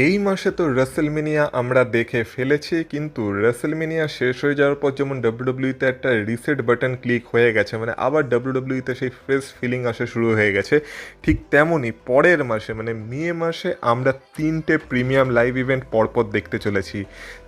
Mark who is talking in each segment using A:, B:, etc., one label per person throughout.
A: এই মাসে তো রেসেলমেনিয়া আমরা দেখে ফেলেছি, কিন্তু রেসেলমেনিয়া শেষ হয়ে যাওয়ার পর যেমন ডাব্লিউডাব্লিউতে একটা রিসেট বাটন ক্লিক হয়ে গেছে, মানে আবার ডাব্লিউডাব্লিউতে সেই ফ্রেশ ফিলিং আসা শুরু হয়ে গেছে, ঠিক তেমনই পরের মাসে মানে মে মাসে আমরা 3টে প্রিমিয়াম লাইভ ইভেন্ট পরপর দেখতে চলেছি।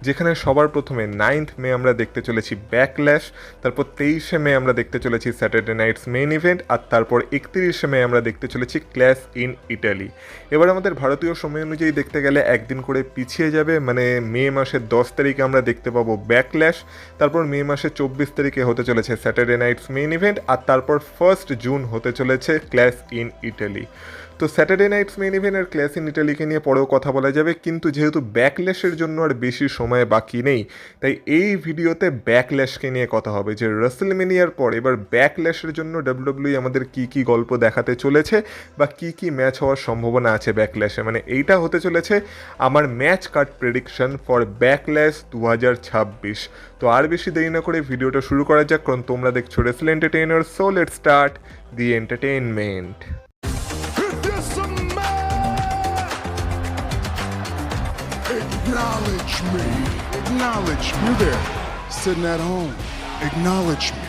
A: যেখানে সবার প্রথমে 9th মে আমরা দেখতে চলেছি ব্যাকল্যাশ, তারপর 23শে মে আমরা দেখতে চলেছি স্যাটারডে নাইটস মেইন ইভেন্ট, আর তারপর 31শে মে আমরা দেখতে চলেছি ক্ল্যাশ ইন ইটালি। এবার আমাদের ভারতীয় সময় অনুযায়ী দেখতে গেলে একদিন করে পিছিয়ে যাবে, মানে মে মাসের 10 তারিখে আমরা দেখতে পাবো ব্যাকল্যাশ, তারপর মে মাসের 24 তারিখে হতে চলেছে স্যাটারডে নাইটস মেইন ইভেন্ট, আর তারপর 1 জুন হতে চলেছে ক্ল্যাশ ইন ইটালি। তো স্যাটারডে নাইটস মেইন ইভেন্ট আর ক্ল্যাশ ইন ইটালিকে নিয়ে পরেও কথা বলা যাবে, কিন্তু যেহেতু ব্যাকল্যাশের জন্য আর বেশি সময় বাকি নেই, তাই এই ভিডিওতে ব্যাকল্যাশকে নিয়ে কথা হবে যে রেসেলমেনিয়ার পর এবার ব্যাকল্যাশের জন্য ডাব্লিউডাব্লিউই আমাদের কি কি গল্প দেখাতে চলেছে বা কি কি ম্যাচ হওয়ার সম্ভাবনা আছে ব্যাকল্যাশে। মানে এইটা হতে চলেছে আমার match card prediction for backlash 2026। তো আর বেশি দেরি না করে ভিডিওটা শুরু করা যাক, কারণ তোমরা দেখছো Rachel entertainer, so let's start the entertainment.
B: Acknowledge me. Acknowledge me. You there, sitting at home. Acknowledge me.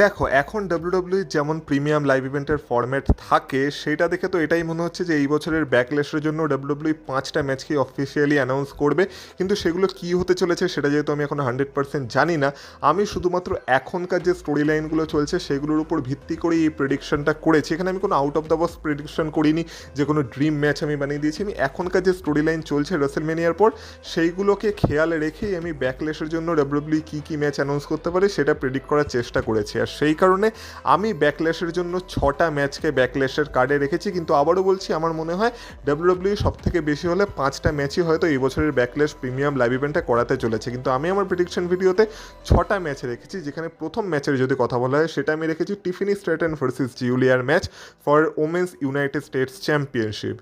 A: দেখো, এখন ডাব্লিউডাব্লিউই যেমন প্রিমিয়াম লাইভ ইভেন্টের ফরম্যাট থাকে সেটা দেখে তো এটাই মনে হচ্ছে যে এই বছরের ব্যাকল্যাশের জন্য ডাব্লিউডাব্লিউই 5টা ম্যাচকে অফিসিয়ালি অ্যানাউন্স করবে, কিন্তু সেগুলো কি হতে চলেছে সেটা যেহেতু আমি এখন 100% জানি না, আমি শুধুমাত্র এখনকার যে স্টোরি লাইনগুলো চলছে সেগুলোর উপর ভিত্তি করে এই প্রেডিকশনটা করেছি। এখানে আমি কোনো out of the box prediction করিনি যে কোনো ড্রিম ম্যাচ আমি বানিয়ে দিয়েছি। আমি এখনকার যে স্টোরি লাইন চলছে রেসেলমেনিয়ার পর সেইগুলোকে খেয়াল রেখেই আমি ব্যাকল্যাশের জন্য ডাব্লিউডাব্লিউ কী কী ম্যাচ অ্যানাউন্স করতে পারে সেটা প্রেডিক্ট করার চেষ্টা করেছি। আর সেই কারণে আমি ব্যাকল্যাশের জন্য 6টা ম্যাচকে ব্যাকল্যাশের কার্ডে রেখেছি, কিন্তু আবারও বলছি আমার মনে হয় ডাব্লিউডাব্লিউ সব থেকে বেশি হলে 5টা ম্যাচই হয়তো এই বছরের ব্যাকল্যাশ প্রিমিয়াম লাইভ ইভেন্টে করাতে চলেছে, কিন্তু আমি আমার প্রেডিকশন ভিডিওতে 6টা ম্যাচ রেখেছি। যেখানে প্রথম ম্যাচের যদি কথা বলা হয় সেটা আমি রেখেছি টিফিনি স্ট্র্যাটন ভার্সেস জিউলিয়ার match for women's United States championship.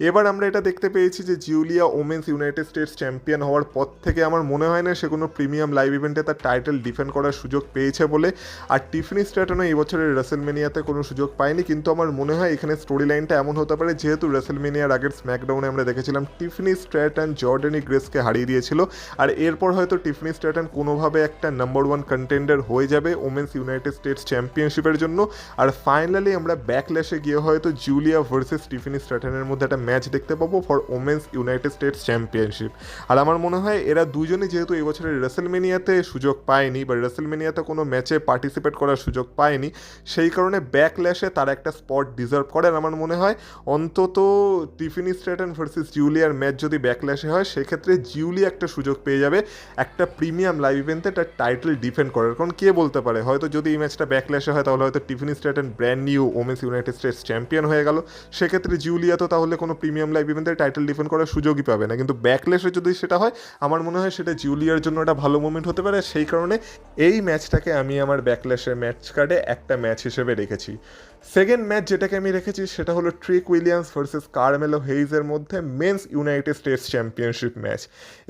A: এবার আমরা এটা দেখতে পেয়েছি যে Giulia women's United States champion হওয়ার পর থেকে আমার মনে হয় না সে কোনো প্রিমিয়াম লাইভ ইভেন্টে তার টাইটেল ডিফেন্ড করার সুযোগ পেয়েছে বলে। আর টিফিনি স্ট্র্যাটনও এই বছরের রেসেলমেনিয়াতে কোনো সুযোগ পায়নি, কিন্তু আমার মনে হয় এখানে স্টোরি লাইনটা এমন হতে পারে, যেহেতু রেসেলমেনিয়ার আগের স্ম্যাকডাউনে আমরা দেখেছিলাম টিফিনি স্ট্র্যাটন জর্ডানি গ্রেসকে হারিয়ে দিয়েছিল, আর এরপর হয়তো টিফিনি স্ট্র্যাটন কোনোভাবে একটা নাম্বার 1 কন্টেন্ডার হয়ে যাবে ওমেন্স ইউনাইটেড স্টেটস চ্যাম্পিয়নশিপের জন্য। আর ফাইনালি আমরা ব্যাকল্যাশে গিয়ে হয়তো জুলিয়া ভার্সেস টিফিনি স্ট্র্যাটনের মধ্যে একটা ম্যাচ দেখতে পাবো for women's United States championship. আর আমার মনে হয় এরা দুজনই যেহেতু এই বছরের রেসেলমেনিয়াতে সুযোগ পায়নি বা রেসেলমেনিয়াতে কোনো ম্যাচে পার্টিসিপেট করার সুযোগ পায়নি, সেই কারণে ব্যাকল্যাশে তারা একটা স্পট ডিজার্ভ করে। আর আমার মনে হয় অন্তত টিফিনি স্ট্র্যাটন ভার্সেস জিউলিয়ার ম্যাচ যদি ব্যাকল্যাশে হয় সেক্ষেত্রে জিউলিয়া একটা সুযোগ পেয়ে যাবে একটা প্রিমিয়াম লাইভ ইভেন্টে তার টাইটেল ডিফেন্ড করার। কারণ কে বলতে পারে, হয়তো যদি এই ম্যাচটা ব্যাকল্যাশে হয় তাহলে হয়তো Tiffany Stratton brand new women's United States champion হয়ে গেল, সেক্ষেত্রে জিউলিয়া তো তাহলে কোনো প্রিমিয়াম লাইভ ইভেন্টে টাইটেল ডিফেন্ড করার সুযোগই পাবে না। কিন্তু ব্যাকল্যাশে যদি সেটা হয় আমার মনে হয় সেটা জিউলিয়ার জন্য একটা ভালো মোমেন্ট হতে পারে। সেই কারণে এই ম্যাচটাকে আমি আমার ব্যাকল্যাশের ম্যাচ কার্ডে একটা ম্যাচ হিসেবে রেখেছি। সেকেন্ড ম্যাচ যেটাকে আমি রেখেছি সেটা হলো ট্রিক উইলিয়ামস ভার্সেস কারমেলো হেইজের মধ্যে men's United States championship match.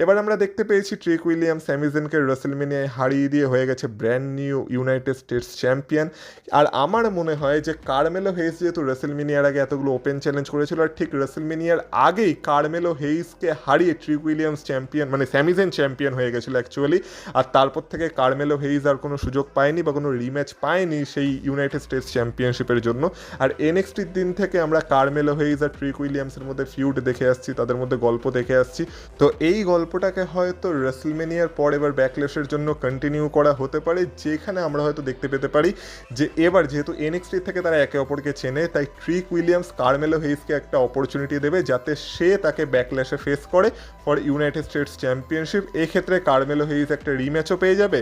A: এবার আমরা দেখতে পেয়েছি ট্রিক উইলিয়ামস স্যামিজেনকে রেসেলমেনিয়ায় হারিয়ে দিয়ে হয়ে গেছে brand new United States champion. আর আমার মনে হয় যে কারমেলো হেইজ যেহেতু রেসেলমেনিয়ার আগে এতগুলো ওপেন চ্যালেঞ্জ করেছিল, আর ঠিক রেসেলমেনিয়ার আগেই কারমেলো হেইজকে হারিয়ে ট্রিক উইলিয়ামস চ্যাম্পিয়ন মানে স্যামিজেন চ্যাম্পিয়ন হয়ে গেছিলো অ্যাকচুয়ালি। আর তারপর থেকে কারমেলো হেইজ আর কোনো সুযোগ পায়নি বা কোনো রিম্যাচ পায়নি সেই ইউনাইটেড স্টেটস চ্যাম্পিয়নশিপের জন্য। আর এনএক্সটির দিন থেকে আমরা কারমেলো হেইজ আর ট্রিক উইলিয়ামসের মধ্যে ফিউড দেখে আসছি, তাদের মধ্যে গল্প দেখে আসছি। তো এই গল্পটাকে হয়তো রেসেলমেনিয়ার পর এবার ব্যাকল্যাশের জন্য কন্টিনিউ করা হতে পারে, যেখানে আমরা হয়তো দেখতে পেতে পারি যে এবার যেহেতু এনএক্সটি থেকে তারা একে অপরকে চেনে, তাই ট্রিক উইলিয়ামস কারমেলো হেইজকে একটা অপরচুনিটি দেবে যাতে সে তাকে ব্যাকল্যাশে ফেস করে ফর ইউনাইটেড স্টেটস চ্যাম্পিয়নশিপ। এক্ষেত্রে কারমেলো হেইজ একটা রিম্যাচও পেয়ে যাবে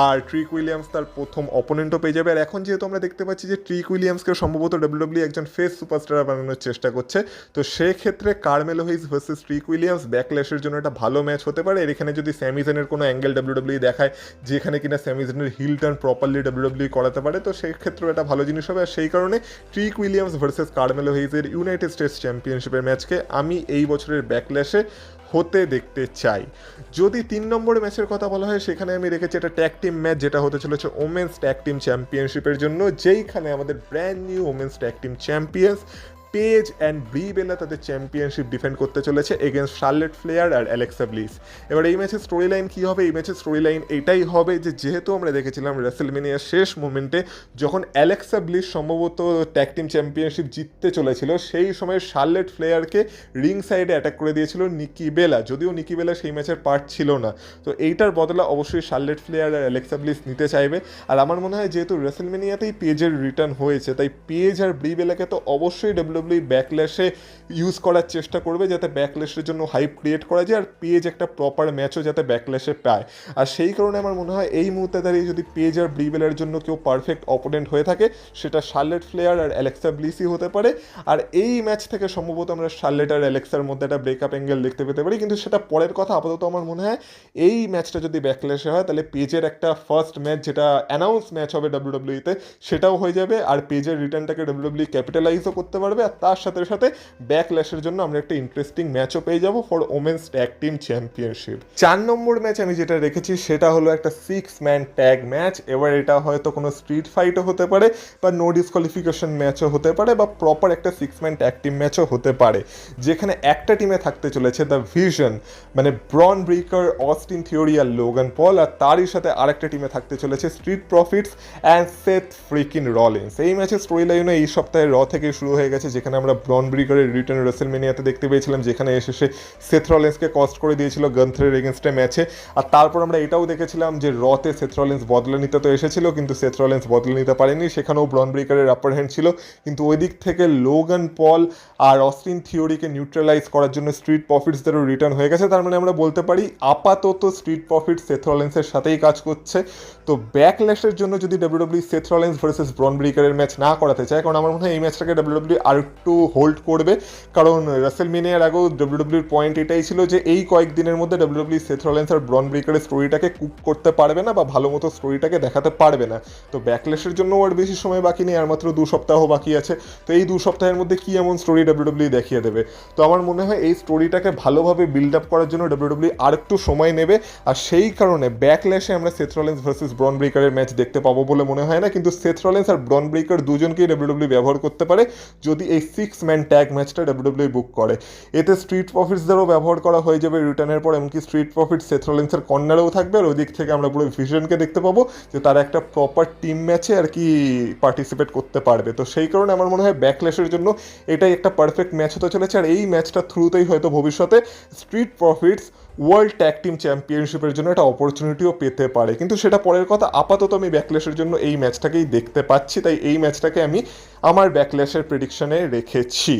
A: আর ট্রিক উইলিয়ামস তার প্রথম অপোনেন্টও পেয়ে যাবে। আর এখন যেহেতু আমরা দেখতে পাচ্ছি যে ট্রিক উইলিয়ামসকে সম্ভবত ডাব্লিউডাব্লিউ একজন ফেস সুপারস্টার বানানোর চেষ্টা করছে, তো সেক্ষেত্রে কারমেলো হেইজ ভার্সেস ট্রিক উইলিয়ামস ব্যাকল্যাশের জন্য একটা ভালো ম্যাচ হতে পারে। এর এখানে যদি স্যামিজেনের কোনো অ্যাঙ্গেল ডাব্লিউডাব্লিউ দেখায় যেখানে কিনা স্যামিজেনের হিল টার্ন প্রপারলি ডাব্লিউডাব্লিউ করাতে পারে, তো সেই ক্ষেত্রেও একটা ভালো জিনিস হবে। আর সেই কারণে ট্রিক উইলিয়ামস ভার্সেস কারমেলো হেইজের ইউনাইটেড স্টেটস চ্যাম্পিয়নশিপের ম্যাচকে আমি এই বছরের ব্যাকল্যাশে হতে দেখতে চাই। যদি 3 নম্বরের ম্যাচের কথা বলা হয় সেখানে আমি রেখেছি একটা ট্যাগ টিম ম্যাচ যেটা হতে চলেছে ওমেন্স ট্যাগ টিম চ্যাম্পিয়নশিপের জন্য, যেইখানে আমাদের brand new women's tag team champions Paige and Brie Bella তাদের চ্যাম্পিয়নশিপ ডিফেন্ড করতে চলেছে এগেনস্ট শার্লেট ফ্লেয়ার আর অ্যালেক্সা ব্লিস। এবার এই ম্যাচের স্টোরি লাইন কী হবে? এই ম্যাচের স্টোরি লাইন এটাই হবে যে যেহেতু আমরা দেখেছিলাম রেসেলমেনিয়ার শেষ মোমেন্টে যখন অ্যালেক্সা ব্লিস সম্ভবত ট্যাগ টিম চ্যাম্পিয়নশিপ জিততে চলেছিল, সেই সময় শার্লেট ফ্লেয়ারকে রিং সাইডে অ্যাটাক করে দিয়েছিল নিকি বেলা, যদিও নিকি বেলা সেই ম্যাচের পার্ট ছিল না। তো এইটার বদলা অবশ্যই শার্লেট ফ্লেয়ার আর অ্যালেক্সা ব্লিস নিতে চাইবে। আর আমার মনে হয় যেহেতু রেসেলমেনিয়াতেই পেজের রিটার্ন হয়েছে, তাই পেজ আর ব্রি বেলাকে তো অবশ্যই ডাব্লিউডাব্লিউই ব্যাকল্যাশে ইউজ করার চেষ্টা করবে যাতে ব্যাকল্যাশের জন্য হাইপ ক্রিয়েট করা যায় আর পেজ একটা প্রপার ম্যাচও যাতে ব্যাকল্যাশে পায়। আর সেই কারণে আমার মনে হয় এই মুহূর্তে দাঁড়িয়ে যদি পেজ আর ব্রি বেলার জন্য কেউ পারফেক্ট অপোনেন্ট হয়ে থাকে সেটা শার্লেট ফ্লেয়ার আর অ্যালেক্সা ব্লিসই হতে পারে। আর এই ম্যাচ থেকে সম্ভবত আমরা শার্লেট আর অ্যালেক্সার মধ্যে একটা ব্রেকআপ অ্যাঙ্গেল দেখতে পেতে পারি, কিন্তু সেটা পরের কথা। আপাতত আমার মনে হয় এই ম্যাচটা যদি ব্যাকল্যাশে হয় তাহলে পেজের একটা ফার্স্ট ম্যাচ যেটা অ্যানাউন্স ম্যাচ হবে ডাব্লিউডাব্লিউইতে সেটাও হয়ে যাবে, আর পেজের রিটার্নটাকে ডাব্লিউডাব্লিউ ক্যাপিটালাইজও করতে পারবে। আর তার সাথে সাথে ব্যাকল্যাশের জন্য আমরা একটা ইন্টারেস্টিং ম্যাচও পেয়ে যাবো for women's tag team championship. 4 number match আমি যেটা রেখেছি সেটা হলো একটা 6 ম্যান ট্যাগ ম্যাচ। এবার এটা হয়তো কোনো স্ট্রিট ফাইটও হতে পারে বা নো ডিসকোয়ালিফিকেশন ম্যাচও হতে পারে বা প্রপার একটা 6 ম্যান ট্যাগ টিম ম্যাচও হতে পারে, যেখানে একটা টিমে থাকতে চলেছে দ্য ভিশন মানে ব্রন ব্রেকার, অস্টিন থিওরি আর লোগান পল, আর তারই সাথে আরেকটা টিমে থাকতে চলেছে Street Profits and Seth freakin Rollins. এই ম্যাচের স্টোরি লাইনও এই সপ্তাহে র থেকে শুরু হয়ে গেছে, যেখানে আমরা ব্রন ব্রেকারের রিটার্ন রেসেলমেনিয়াতে দেখতে পেয়েছিলাম, যেখানে এসে সে সেথ রলিন্সকে কস্ট করে দিয়েছিল গন্থরের এগেনস্টে ম্যাচে। আর তারপর আমরা এটাও দেখেছিলাম যে রতে সেথ রলিন্স বদলে নিতে তো এসেছিল, কিন্তু সেথ রলিন্স বদলে নিতে পারেনি, সেখানেও ব্রন ব্রেকারের আপার হ্যান্ড ছিল। কিন্তু ওই দিক থেকে লোগান পল আর অস্টিন থিওরিকে নিউট্রালাইজ করার জন্য স্ট্রিট প্রফিটসদেরও রিটার্ন হয়ে গেছে। তার মানে আমরা বলতে পারি আপাতত স্ট্রিট প্রফিটস সেথ রলিন্সের সাথেই কাজ করছে। তো ব্যাকল্যাশের জন্য যদি WW Seth Rollins versus Bron ব্রেকারের ম্যাচ না করাতে চায়, কারণ আমার মনে হয় এই ম্যাচটাকে ডাব্লিউডাব্লিউ আর একটু হোল্ড করবে, কারণ রেসেলমেনিয়ার আগেও ডাব্লিউডাব্লিউর পয়েন্ট এটাই ছিল যে এই কয়েকদিনের মধ্যে ডাব্লিউডাব্লিউ সেথ রলিন্স আর ব্রন ব্রেকারের স্টোরিটাকে কুক করতে পারবে না বা ভালো মতো স্টোরিটাকে দেখাতে পারবে না। তো ব্যাকল্যাশের জন্য আর বেশি সময় বাকি নেই, আর মাত্র 2 সপ্তাহ বাকি আছে। তো এই 2 সপ্তাহের মধ্যে কি এমন স্টোরি ডাব্লিউডাব্লিউ দেখিয়ে দেবে? তো আমার মনে হয় এই স্টোরিটাকে ভালোভাবে বিল্ড আপ করার জন্য ডাব্লিউডাব্লিউ আর একটু সময় নেবে, আর সেই কারণে ব্যাকল্যাশে আমরা সেথ রলিন্স ভার্সেস ব্রন ব্রেকারের ম্যাচ দেখতে পাবো বলে মনে হয় না। কিন্তু সেথ রলিন্স আর ব্রন ব্রেকার দুজনকেই ডাব্লিউডাব্লিউ ব্যবহার করতে পারে যদি এই 6 ম্যান ট্যাগ ম্যাচটা ডাব্লিউডাব্লিউ বুক করে। এতে স্ট্রিট প্রফিটসদেরও ব্যবহার করা হয়ে যাবে রিটার্নের পর, এমনকি স্ট্রিট প্রফিট সেথ রলিন্সের কর্নারেও থাকবে, আর ওই দিক থেকে আমরা পুরো ভিশনকে দেখতে পাবো যে তারা একটা প্রপার টিম ম্যাচে আর কি পার্টিসিপেট করতে পারবে। তো সেই কারণে আমার মনে হয় ব্যাকল্যাশের জন্য এটাই একটা পারফেক্ট ম্যাচ হতে চলেছে, আর এই ম্যাচটা থ্রুতেই হয়তো ভবিষ্যতে street profits world tag team চ্যাম্পিয়নশিপের জন্য একটা অপরচুনিটিও পেতে পারে। কিন্তু সেটা পরের কথা, আপাতত আমি ব্যাকল্যাশের জন্য এই ম্যাচটাকেই দেখতে পাচ্ছি, তাই এই ম্যাচটাকে আমি আমার ব্যাকল্যাশের প্রেডিকশনে রেখেছি।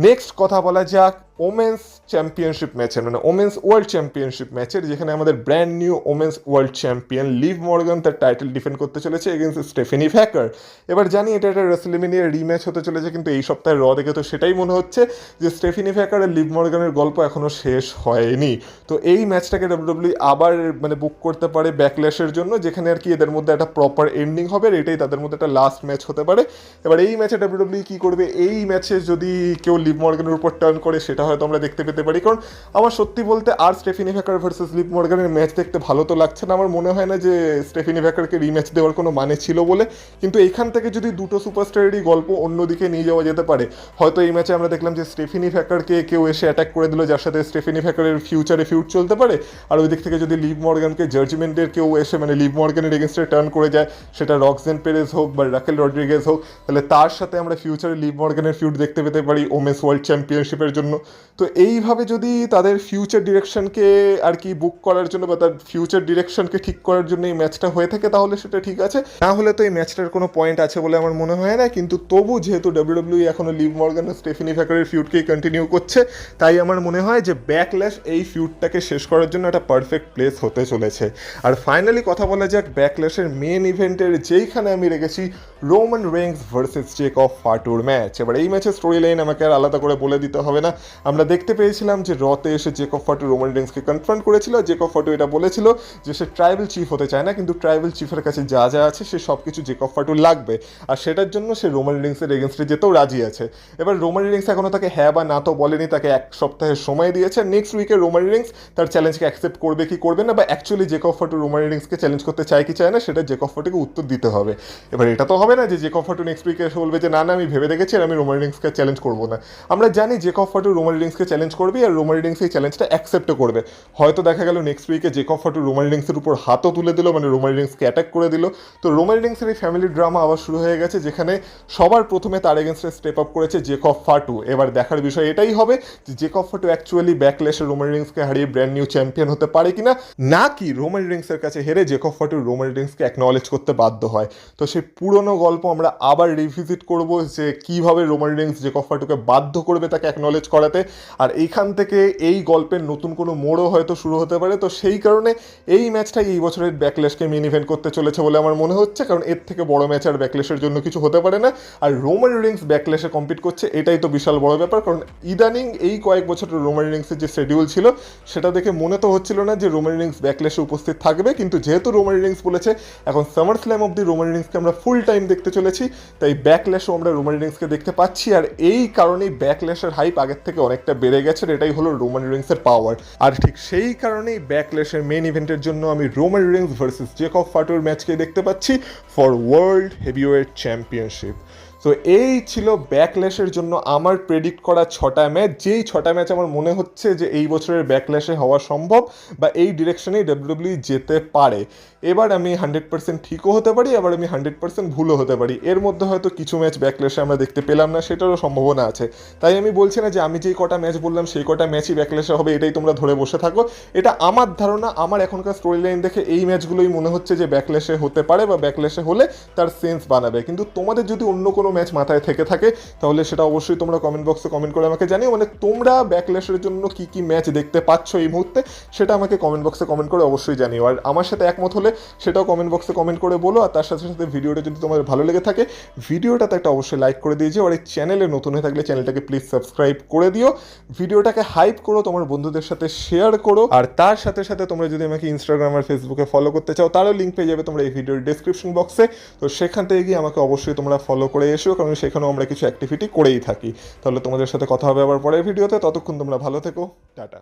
A: নেক্সট কথা বলা যাক ওমেন্স চ্যাম্পিয়নশিপ ম্যাচের, মানে ওমেন্স ওয়ার্ল্ড চ্যাম্পিয়নশিপ ম্যাচের, যেখানে আমাদের brand new women's world champion leave Morgan তার টাইটেল ডিফেন্ড করতে চলেছে এগেন্স্ট স্টেফেনি ভ্যাকার। এবার জানি এটা একটা রেসেলমেনিয়ার রিম্যাচ হতে চলেছে, কিন্তু এই সপ্তাহে র দেখে তো সেটাই মনে হচ্ছে যে স্টেফেনি ভ্যাকার আর লিভ মর্গানের গল্প এখনও শেষ হয়নি। তো এই ম্যাচটাকে ডাব্লিউডাব্লিউ আবার মানে বুক করতে পারে ব্যাকল্যাশের জন্য, যেখানে আর কি এদের মধ্যে একটা প্রপার এন্ডিং হবে, আর এটাই তাদের মধ্যে একটা লাস্ট ম্যাচ হতে পারে। এবার এই ম্যাচে ডাব্লিউডাব্লিউ কী করবে? এই ম্যাচে যদি কেউ লিভ মর্গানের উপর টার্ন করে সেটা হয়তো আমরা দেখতে পেতে পারি, কারণ আমার সত্যি বলতে আর স্টেফেনি ভ্যাকার ভার্সেস লিভ মর্গানের ম্যাচ দেখতে ভালো তো লাগছে না। আমার মনে হয় না যে স্টেফেনি ভ্যাকারকে রিম্যাচ দেওয়ার কোনো মানে ছিল বলে, কিন্তু এইখান থেকে যদি দুটো সুপারস্টারেরই গল্প অন্যদিকে নিয়ে যাওয়া যেতে পারে, হয়তো এই ম্যাচে আমরা দেখলাম যে স্টেফেনি ভ্যাকারকে কেউ এসে অ্যাটাক করে দিল যার সাথে স্টেফেনি ভ্যাকারের ফিউচারে ফিউড চলতে পারে, আর ওই দিক থেকে যদি লিভ মর্গানকে জাজমেন্টের কেউ এসে মানে লিভ মর্গানের এগেনস্টে টার্ন করে যায়, সেটা রক্সেন পেরেজ হোক বা রাকেল রড্রিগেজ হোক, তাহলে তার সাথে আমরা ফিউচারে লিভ মর্গানের ফিউড দেখতে পেতে পারি ওমেন্স ওয়ার্ল্ড চ্যাম্পিয়নশিপের জন্য। তো এইভাবে যদি তাদের ফিউচার ডিরেকশনকে আর কি বুক করার জন্য বা তার ফিউচার ডিরেকশনকে ঠিক করার জন্য এই ম্যাচটা হয়ে থাকে তাহলে সেটা ঠিক আছে, না হলে তো এই ম্যাচটার কোনো পয়েন্ট আছে বলে আমার মনে হয় না। কিন্তু তবু যেহেতু ডাব্লিউডাব্লিউ এখনও লিভ মর্গান আর স্টেফেনি ভ্যাকারের ফিউডকেই কন্টিনিউ করছে, তাই আমার মনে হয় যে ব্যাকল্যাশ এই ফিউডটাকে শেষ করার জন্য একটা পারফেক্ট প্লেস হতে চলেছে। আর ফাইনালি কথা বলা যাক ব্যাকল্যাশের মেন ইভেন্টের, যেইখানে আমি রেখেছি রোমান রেইন্স ভার্সেস জেকব ফাটুর ম্যাচ। এবার এই ম্যাচের স্টোরি লাইন আমাকে আর আলাদা করে বলে দিতে হবে না, আমরা দেখতে পেয়েছিলাম যে রতে এসে জেকব ফাটু রোমান রেইন্সকে কনফ্রন্ট করেছিল। জেকব ফাটু এটা বলেছিল যে সে ট্রাইবাল চিফ হতে চায় না, কিন্তু ট্রাইবাল চিফের কাছে যা যা আছে সে সব কিছু জেকব ফাটুর লাগবে, আর সেটার জন্য সে রোমান রেইন্সের এগেনস্টে যেতেও রাজি আছে। এবার রোমান রেইন্স এখনও তাকে হ্যাঁ বা না তো বলেনি, তাকে 1 সপ্তাহের সময় দিয়েছে। নেক্সট উইকে রোমান রেইন্স তার চ্যালেঞ্জকে অ্যাকসেপ্ট করবে কি করবে না, বা অ্যাকচুয়ালি জেকব ফাটু রোমান রেইন্সকে চ্যালেঞ্জ করতে চায় কি চায় না, সেটা জেকব ফাটুকে উত্তর দিতে হবে। এবার এটা তো হবে হবে না যে জেকব ফাটু নেক্সট উইকে এসে বলবে যে না না আমি ভেবে দেখেছি আর আমি রোমান রিংসকে চ্যালেঞ্জ করবো না। আমরা জানি জেকব ফাটু রোমান রিংসকে চ্যালেঞ্জ করবে আর রোমান রিংস এই চ্যালেঞ্জটা অ্যাকসেপ্টও করবে। হয়তো দেখা গেল নেক্সট উইকে জেকব ফাটু রোমান রিংসের উপর হাতও তুলে দিল, মানে রোমান রিংসকে অ্যাটাক করে দিল। তো রোমান রিংসের এই ফ্যামিলি ড্রামা আবার শুরু হয়ে গেছে, যেখানে সবার প্রথমে তার এগেনস্টে স্টেপ আপ করেছে জেকব ফাটু। এবার দেখার বিষয় এটাই হবে যে জেকব ফাটু অ্যাকচুয়ালি ব্যাকল্যাশে রোমান রিংসকে হারিয়ে ব্র্যান্ড নিউ চ্যাম্পিয়ন হতে পারে কিনা, নাকি রোমান রিংসের কাছে হেরে জেকব ফাটু রোমান রিংসকে অ্যাকনলেজ করতে বাধ্য হয়। তো সেই পুরনো গল্প আমরা আবার রিভিজিট করব যে কিভাবে রোমান রিংস জেকব ফাটুকে বাধ্য করবে তাকে অ্যাকনলেজ করাতে। আর এইখান থেকে এই গল্পের নতুন কোনো মোড়ও হয়তো শুরু হতে পারে। তো সেই কারণে এই ম্যাচটাই এই বছরের ব্যাকল্যাশকে মেইন ইভেন্ট করতে চলেছে বলে আমার মনে হচ্ছে, কারণ এর থেকে বড় ম্যাচ আর ব্যাকল্যাশের জন্য কিছু হতে পারে না। আর রোমান রিংস ব্যাকল্যাশে কম্পিট করছে, এটাই তো বিশাল বড় ব্যাপার। কারণ ইদানিং এই কয়েক বছরের রোমান রিংসের যে শিডিউল ছিল সেটা দেখে মনে তো হচ্ছিল না যে রোমান রিংস ব্যাকল্যাশে উপস্থিত থাকবে, কিন্তু যেহেতু রোমান রিংস বলেছে এখন Summer Slam of the Roman রিংসকে আমরা ফুল টাইম দেখতে চলেছি, তাই ব্যাকল্যাশও আমরা রোমান রিংসকে দেখতে পাচ্ছি। আর এই কারণেই ব্যাকল্যাশের হাইপ আগের থেকে অনেকটা বেড়ে গেছে, এটাই হলো রোমান রিংসের পাওয়ার। আর ঠিক সেই কারণেই ব্যাকল্যাশের মেইন ইভেন্টের জন্য আমি রোমান রিংস ভার্সেস জেকব ফাটুর ম্যাচকে দেখতে পাচ্ছি ফর ওয়ার্ল্ড হেভিওয়েট চ্যাম্পিয়নশিপ। তো এই ছিল ব্যাকল্যাশের জন্য আমার প্রেডিক্ট করা 6টা ম্যাচ, যেই 6টা ম্যাচ আমার মনে হচ্ছে যে এই বছরের ব্যাকল্যাশে হওয়া সম্ভব বা এই ডিরেকশনেই ডাব্লিউডাব্লিউ যেতে পারে। এবার আমি 100% ঠিকও হতে পারি, আবার আমি 100% ভুলও হতে পারি। এর মধ্যে হয়তো কিছু ম্যাচ ব্যাকল্যাশে আমরা দেখতে পেলাম না, সেটারও সম্ভাবনা আছে। তাই আমি বলছি না যে আমি যেই কটা ম্যাচ বললাম সেই কটা ম্যাচই ব্যাকল্যাশে হবে, এটাই তোমরা ধরে বসে থাকো। এটা আমার ধারণা, আমার এখনকার স্টোরি লাইন দেখে এই ম্যাচগুলোই মনে হচ্ছে যে ব্যাকল্যাশে হতে পারে বা ব্যাকল্যাশে হলে তার সেন্স বানাবে। কিন্তু তোমাদের যদি অন্য কোনো ম্যাচ মাথায় থেকে থাকে তাহলে সেটা অবশ্যই তোমরা কমেন্ট বক্সে কমেন্ট করে আমাকে জানিও। মানে তোমরা ব্যাকল্যাশের জন্য কি কি ম্যাচ দেখতে পাচ্ছ এই মুহূর্তে সেটা আমাকে কমেন্ট বক্সে কমেন্ট করে অবশ্যই জানিও। আর আমার সাথে একমত হলে সেটাও কমেন্ট বক্সে কমেন্ট করে বলো। আর তার সাথে সাথে ভিডিওটা যদি তোমাদের ভালো লেগে থাকে ভিডিওটাতে একটা অবশ্যই লাইক করে দিয়েছো। আর এই চ্যানেলে নতুন হয়ে থাকলে চ্যানেলটাকে প্লিজ সাবস্ক্রাইব করে দিও, ভিডিওটাকে হাইপ করো, তোমার বন্ধুদের সাথে শেয়ার করো। আর তার সাথে সাথে তোমরা যদি আমাকে ইনস্টাগ্রাম আর ফেসবুকে ফলো করতে চাও তারও লিঙ্ক পেয়ে যাবে তোমরা এই ভিডিওর ডেসক্রিপশন বক্সে। তো সেখান থেকে গিয়ে আমাকে অবশ্যই তোমরা ফলো করে এসো, কারণ সেখানেও আমরা কিছু অ্যাক্টিভিটি করেই থাকি। তাহলে তোমাদের সাথে কথা হবে আবার পরের ভিডিওতে, ততক্ষণ তোমরা ভালো থেকো, টাটা।